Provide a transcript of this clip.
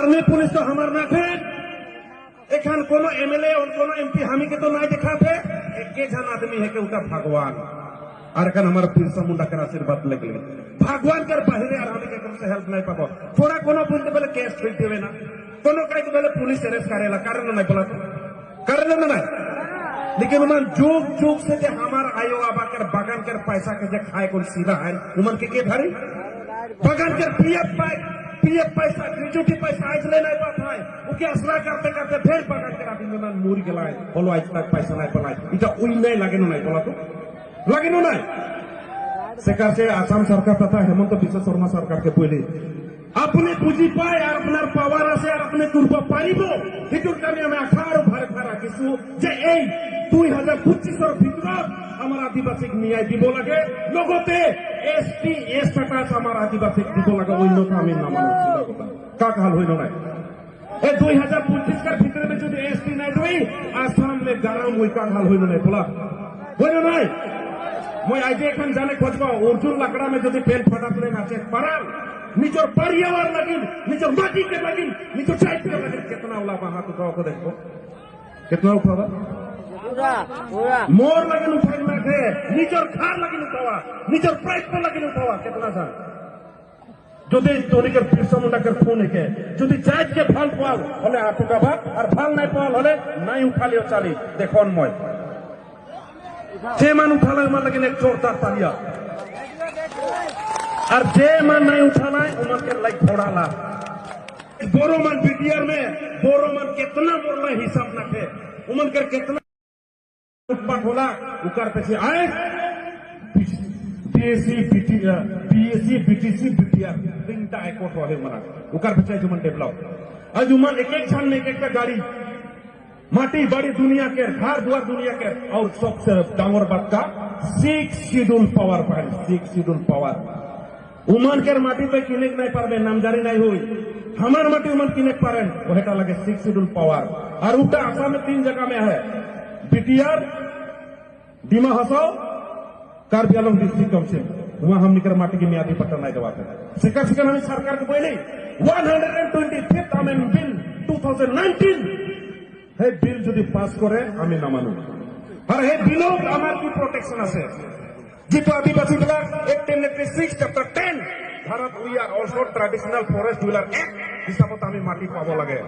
army police तो हमार ना थे एखान कोनो एमएलए और कोनो एमपी हमी के तो ना देखा थे एक जन आदमी है के उनका भगवान और एखान हमारा बिरसा मुंडा के आशीर्वाद लगे भगवान कर बाहरे और हमी के से हेल्प नहीं पाबो थोड़ा कोनो बोलते बोले केस ठोक देवे ना कोनो कई तो बोले पुलिस अरेस्ट करेला कारण नहीं बोला तो कारण नहीं लेकिन उमन जोग जोग से जे हमार आयो आबा कर बागान कर पैसा के जे खाए कोन सीधा है उमन के धरी बागान कर पीएफ पैसा ग्रेजुटी पैसा आज ले नहीं पाता है उके असरा करते करते फिर बागान कर आदमी मन मुर गेलाय बोलो आज तक पैसा नहीं बनाय इटा उई नहीं लागे नहीं बोला तो लागे नहीं सेकार से आसाम सरकार तथा हेमंत बिश्व शर्मा सरकार के बोले अपने पुঁজি পায় আর আপনার পাওয়ার আছে আর আপনি করব পারিব সেটার কারণে আমি আঠারো ভারে রাখিছো যে এই 2025 এর ভিতৰত আমার আদিবাসীক ন্যায় দিব লাগে লগতে এসটি স্ট্যাটাস আমার আদিবাসীক দিব লাগে অন্যথা আমি নামানো চিন্তা কথা কাক হাল হইল না এই 2025 এর ভিতরে যদি এসটি নাই দেই আসাম মে গরম হই কাক হাল হইল না বলা হইল না মই আজ এখন জানে খোঁজবা অর্জুন লাকড়া মে যদি পেন ফাটাতলে নাচে পারাল निजर पर्यावरण लगिन निजर माटी के लगिन निजर साइड के लगिन कितना उला हाथ उठाओ को देखो कितना उठावा पूरा मोर लगिन उठाई में थे निजर खार लगिन उठावा निजर प्राइस पर लगिन उठावा कितना सा যদি তোনিকের বিরসা মুন্ডাকের ফোন একে যদি চাইকে ভাল পাল হলে আটকাবা আর ভাল নাই পাল হলে নাই উঠালিও চালি দেখুন মই যে মান উঠালে আমার লাগিন এক জোরদার তালিয়া और जे मन नहीं उठाना है उमन के लाइक थोड़ा ला बोरो मन बीटीआर में बोरो मन कितना बोलना हिसाब न थे उमन कर कितना उत्पाद होला उकर पे से आए बीएससी बीटीसी बीटीआर तीनटा एकट वाले मना उकर पे से जुमन डेवलप आज उमन एक एक छान में एक एक गाड़ी माटी बड़ी दुनिया के घर द्वार दुनिया के और सबसे डांगर बात का 6 शेड्यूल पावर पाए 6 शेड्यूल पावर उमन के माटी पे किने नहीं पारबे नामजारी नहीं हुई हमार माटी उमन किने पारेन वहेटा लगे 6 शेड्यूल पावर और उल्टा आसाम में 3 जगह में है BTR Dima Hasao Karbi Anglong district council वहां हम निकर माटी की मियादी पट्टा नहीं दवाते सिकर सिकर हम सरकार को बोले 125th अमेंडमेंट बिल 2019 है बिल যদি পাস করে আমি না মানু আর এই বিলও আমার কি প্রোটেকশন আছে যেটা আদিবাসী বিলাক 1886 chapter 10 Bharat we are also traditional forest dweller act হিসাবত আমি মাটি পাবো লাগে